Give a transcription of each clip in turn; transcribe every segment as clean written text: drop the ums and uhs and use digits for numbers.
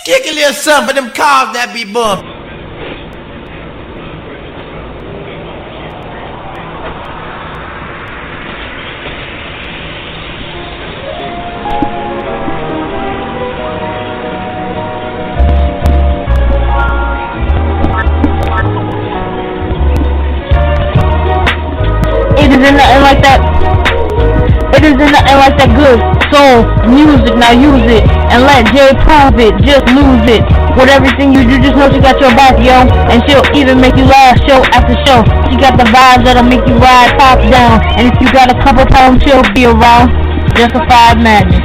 Kick a little something for them cars that be bumped. It isn't nothing like that. It isn't nothing like that good soul music. Now use it and let Jay prove it. Just lose it. With everything you do, just know she got your back, yo. And she'll even make you laugh show after show. She got the vibes that'll make you ride top down. And if you got a couple pounds, she'll be around. Justified madness.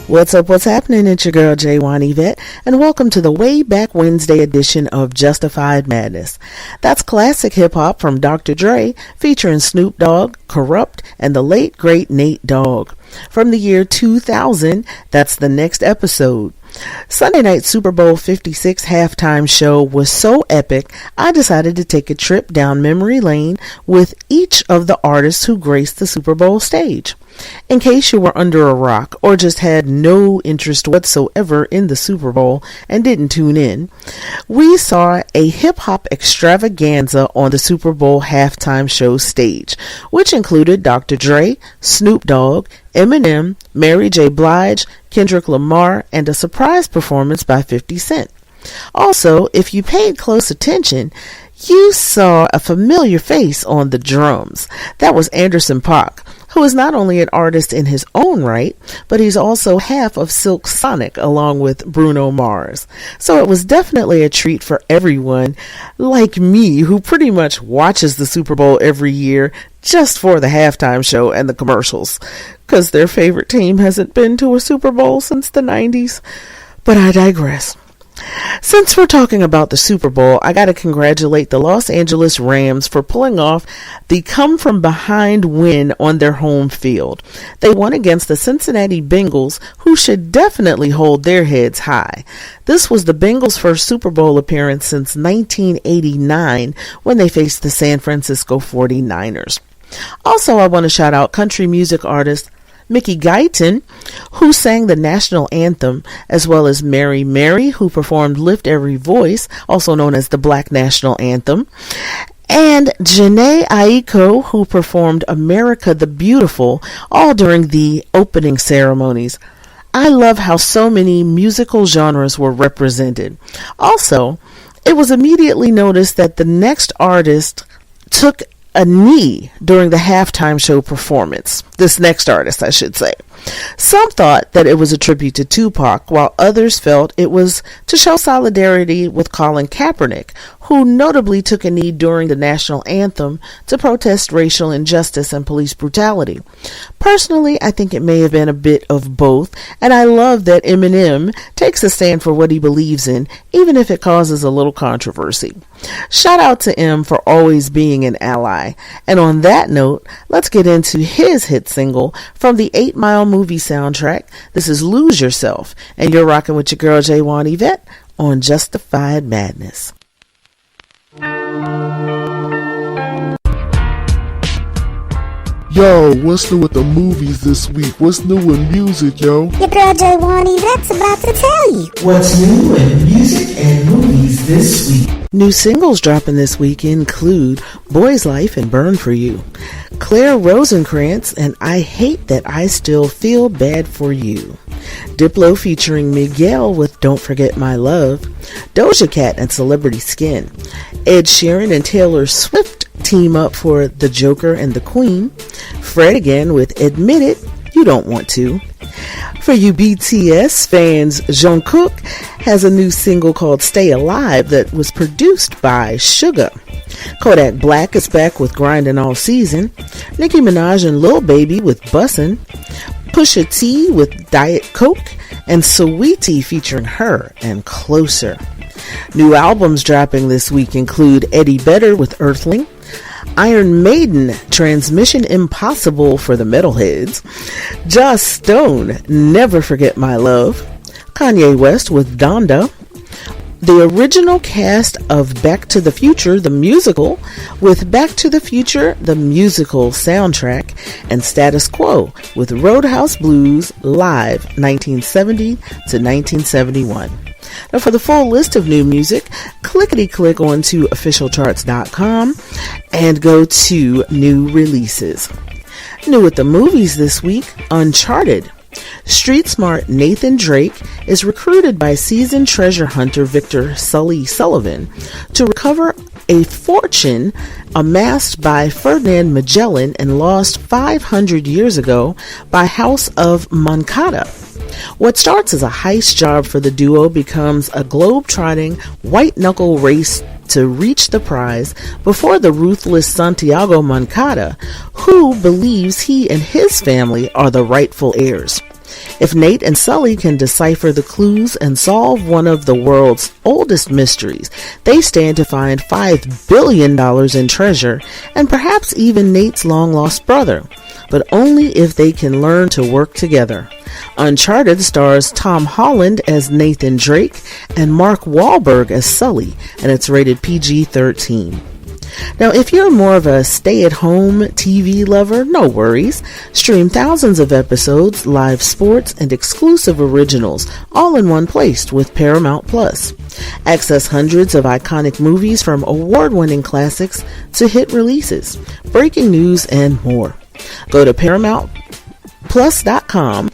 What's up, what's happening? It's your girl J1 Yvette, and welcome to the WayBack Wednesday edition of Justified Madness. That's classic hip-hop from Dr. Dre, featuring Snoop Dogg, Kurupt, and the late great Nate Dogg. From the year 2000, that's the next episode. Sunday night Super Bowl 56 halftime show was so epic, I decided to take a trip down memory lane with each of the artists who graced the Super Bowl stage. In case you were under a rock or just had no interest whatsoever in the Super Bowl and didn't tune in, we saw a hip-hop extravaganza on the Super Bowl halftime show stage, which included Dr. Dre, Snoop Dogg, Eminem, Mary J. Blige, Kendrick Lamar, and a surprise performance by 50 Cent. Also, if you paid close attention, you saw a familiar face on the drums. That was Anderson .Paak, who is not only an artist in his own right, but he's also half of Silk Sonic along with Bruno Mars. So it was definitely a treat for everyone like me, who pretty much watches the Super Bowl every year just for the halftime show and the commercials, because their favorite team hasn't been to a Super Bowl since the 90s. But I digress. Since we're talking about the Super Bowl, I gotta congratulate the Los Angeles Rams for pulling off the come-from-behind win on their home field. They won against the Cincinnati Bengals, who should definitely hold their heads high. This was the Bengals' first Super Bowl appearance since 1989, when they faced the San Francisco 49ers. Also, I want to shout out country music artist Mickey Guyton, who sang the national anthem, as well as Mary Mary, who performed Lift Every Voice, also known as the Black National Anthem, and Jhené Aiko, who performed America the Beautiful, all during the opening ceremonies. I love how so many musical genres were represented. Also, it was immediately noticed that the next artist took a knee during the halftime show performance. This next artist, I should say. Some thought that it was a tribute to Tupac, while others felt it was to show solidarity with Colin Kaepernick, who notably took a knee during the national anthem to protest racial injustice and police brutality. Personally, I think it may have been a bit of both, and I love that Eminem takes a stand for what he believes in, even if it causes a little controversy. Shout out to M for always being an ally. And on that note, let's get into his hit single from the 8 Mile movie soundtrack. This is Lose Yourself, and you're rocking with your girl J1 Yvette on Justified Madness. Yo, what's new with the movies this week? What's new in music, yo? Your girl J1 Yvette's about to tell you. What's new in music and movies this week? New singles dropping this week include Boy's Life and Burn For You, Claire Rosenkrantz and I Hate That I Still Feel Bad For You, Diplo featuring Miguel with Don't Forget My Love, Doja Cat and Celebrity Skin, Ed Sheeran and Taylor Swift team up for The Joker and the Queen, Fred again with Admit It, You Don't Want To. For you BTS fans, Jungkook has a new single called Stay Alive that was produced by Suga. Kodak Black is back with Grindin' All Season, Nicki Minaj and Lil Baby with Bussin', Pusha T with Diet Coke, and Saweetie featuring Her and Closer. New albums dropping this week include Eddie Vedder with Earthling, Iron Maiden, Transmission Impossible for the Metalheads. Joss Stone, Never Forget My Love. Kanye West with Donda. The original cast of Back to the Future, the musical, with Back to the Future, the musical soundtrack, and Status Quo with Roadhouse Blues Live 1970 to 1971. Now for the full list of new music, clickety-click onto officialcharts.com and go to new releases. New at the movies this week, Uncharted. Street smart Nathan Drake is recruited by seasoned treasure hunter Victor Sully Sullivan to recover a fortune amassed by Ferdinand Magellan and lost 500 years ago by House of Moncada. What starts as a heist job for the duo becomes a globe-trotting, white-knuckle race to reach the prize before the ruthless Santiago Moncada, who believes he and his family are the rightful heirs. If Nate and Sully can decipher the clues and solve one of the world's oldest mysteries, they stand to find $5 billion in treasure and perhaps even Nate's long-lost brother, but only if they can learn to work together. Uncharted stars Tom Holland as Nathan Drake and Mark Wahlberg as Sully, and it's rated PG-13. Now, if you're more of a stay-at-home TV lover, no worries. Stream thousands of episodes, live sports, and exclusive originals, all in one place with Paramount Plus. Access hundreds of iconic movies from award-winning classics to hit releases, breaking news, and more. Go to ParamountPlus.com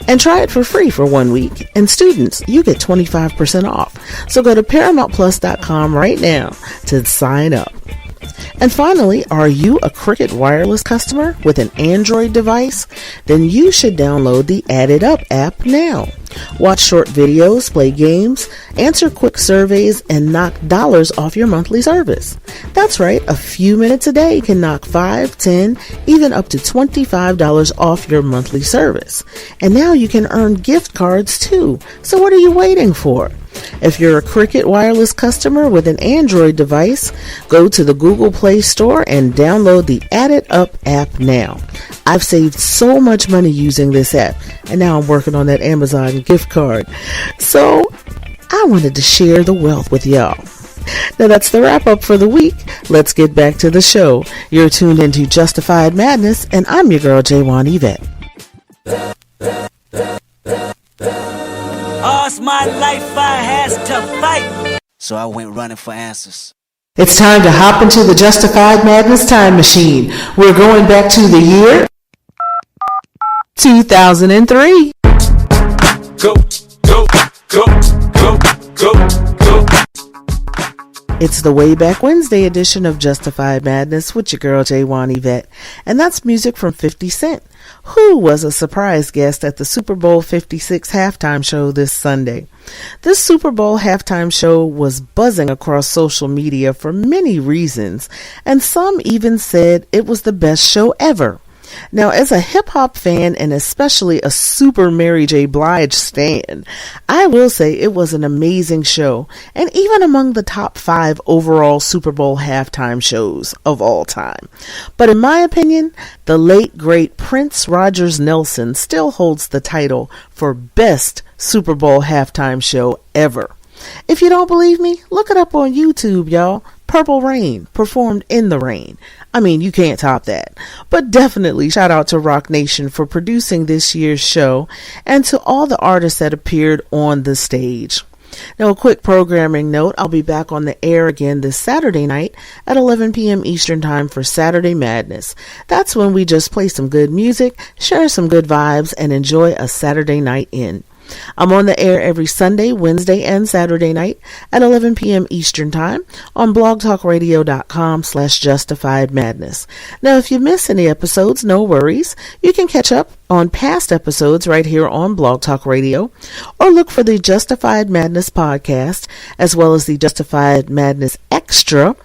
and try it for free for 1 week. And students, you get 25% off. So go to ParamountPlus.com right now to sign up. And finally, are you a Cricket Wireless customer with an Android device? Then you should download the Added Up app now. Watch short videos, play games, answer quick surveys, and knock dollars off your monthly service. That's right, a few minutes a day can knock $5, $10, even up to $25 off your monthly service. And now you can earn gift cards too. So what are you waiting for? If you're a Cricket Wireless customer with an Android device, go to the Google Play Store and download the Added Up app now. I've saved so much money using this app, and now I'm working on that Amazon gift card. So I wanted to share the wealth with y'all. Now that's the wrap up for the week. Let's get back to the show. You're tuned into Justified Madness, and I'm your girl, J1 Yvette. All's my life I has to fight. So I went running for answers. It's time to hop into the Justified Madness time machine. We're going back to the year 2003. Go, go, go, go, go, go. It's the WayBack Wednesday edition of Justified Madness with your girl J1 Yvette, and that's music from 50 Cent, who was a surprise guest at the Super Bowl 56 halftime show this Sunday. This Super Bowl halftime show was buzzing across social media for many reasons, and some even said it was the best show ever. Now, as a hip-hop fan and especially a super Mary J. Blige stan, I will say it was an amazing show and even among the top 5 overall Super Bowl halftime shows of all time. But in my opinion, the late great Prince Rogers Nelson still holds the title for best Super Bowl halftime show ever. If you don't believe me, look it up on YouTube, y'all. Purple Rain, performed in the rain. I mean, you can't top that. But definitely shout out to Rock Nation for producing this year's show and to all the artists that appeared on the stage. Now, a quick programming note, I'll be back on the air again this Saturday night at 11 p.m. Eastern Time for Saturday Madness. That's when we just play some good music, share some good vibes, and enjoy a Saturday night in. I'm on the air every Sunday, Wednesday, and Saturday night at 11 p.m. Eastern Time on blogtalkradio.com/justifiedmadness. Now, if you miss any episodes, no worries. You can catch up on past episodes right here on Blog Talk Radio, or look for the Justified Madness podcast, as well as the Justified Madness Extra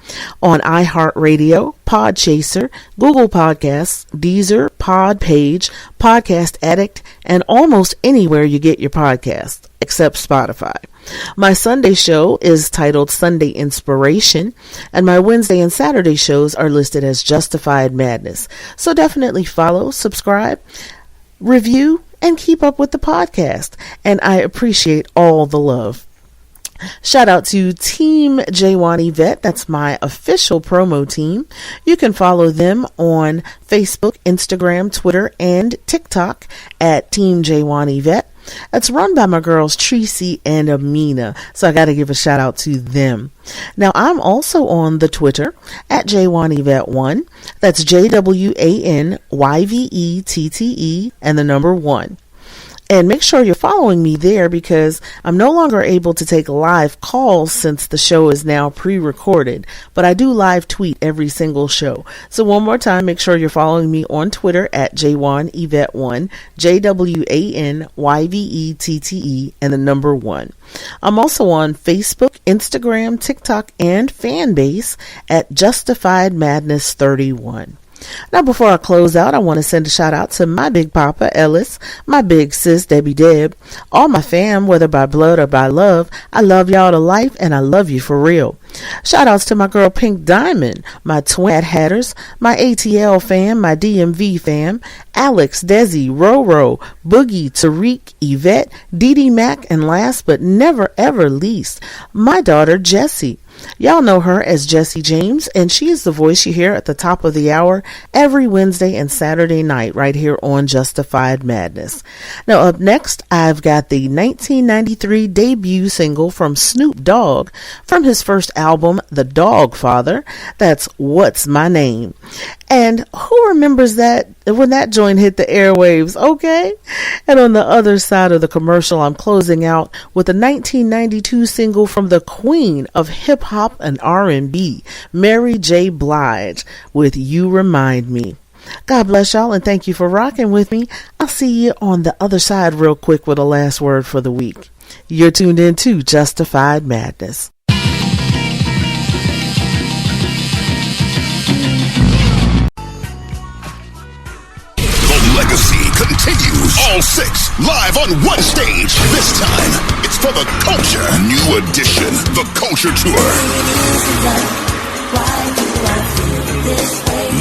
on iHeartRadio, Podchaser, Google Podcasts, Deezer, Podpage, Podcast Addict, and almost anywhere you get your podcasts, except Spotify. My Sunday show is titled Sunday Inspiration, and my Wednesday and Saturday shows are listed as Justified Madness. So definitely follow, subscribe, review, and keep up with the podcast. And I appreciate all the love. Shout out to Team J1 Yvette. That's my official promo team. You can follow them on Facebook, Instagram, Twitter, and TikTok at Team J1 Yvette. It's run by my girls Tracy and Amina, so I got to give a shout out to them. Now, I'm also on the Twitter at J1Yvette1. That's JWANYVETTE and the number 1. And make sure you're following me there, because I'm no longer able to take live calls since the show is now pre-recorded. But I do live tweet every single show. So one more time, make sure you're following me on Twitter at J1Yvette1, JWANYVETTE, and the number 1. I'm also on Facebook, Instagram, TikTok, and Fanbase at Justified Madness 31. Now, before I close out, I want to send a shout out to my big papa, Ellis, my big sis, Debbie Deb, all my fam, whether by blood or by love. I love y'all to life, and I love you for real. Shout outs to my girl Pink Diamond, my twin hatters, my ATL fam, my DMV fam, Alex, Desi, Roro, Boogie, Tariq, Yvette, Dee Dee Mac, and last but never ever least, my daughter Jessie. Y'all know her as Jessie James, and she is the voice you hear at the top of the hour every Wednesday and Saturday night right here on Justified Madness. Now, up next, I've got the 1993 debut single from Snoop Dogg from his first album, The Dog Father. That's What's My Name. And who remembers that when that joint hit the airwaves, okay? And on the other side of the commercial, I'm closing out with a 1992 single from the queen of hip-hop and R&B, Mary J. Blige, with You Remind Me. God bless y'all, and thank you for rocking with me. I'll see you on the other side real quick with a last word for the week. You're tuned in to Justified Madness. Legacy continues. All 6 live on one stage. This time, it's for the culture. New edition, the Culture Tour.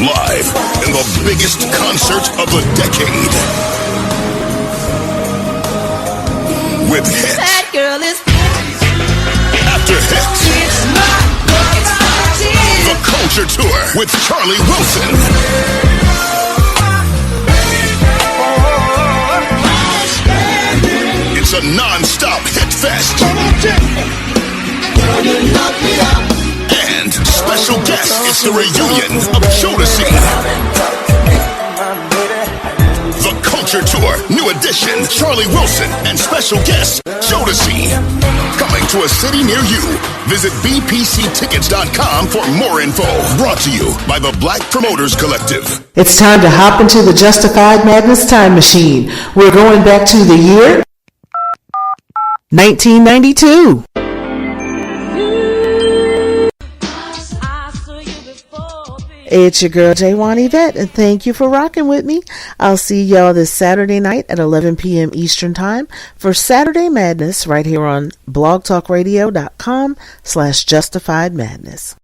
Live in the biggest concert of the decade. With hits. That girl is after hits. The Culture Tour with Charlie Wilson. It's a non-stop hit fest. And special guest, it's the reunion of Jodeci. The Culture Tour, new edition, Charlie Wilson, and special guest, Jodeci. Coming to a city near you. Visit bpctickets.com for more info. Brought to you by the Black Promoters Collective. It's time to hop into the Justified Madness time machine. We're going back to the year 1992. It's your girl J1 Yvette, and thank you for rocking with me. I'll see y'all this Saturday night at 11 p.m. Eastern Time for Saturday Madness right here on blogtalkradio.com/Justified Madness.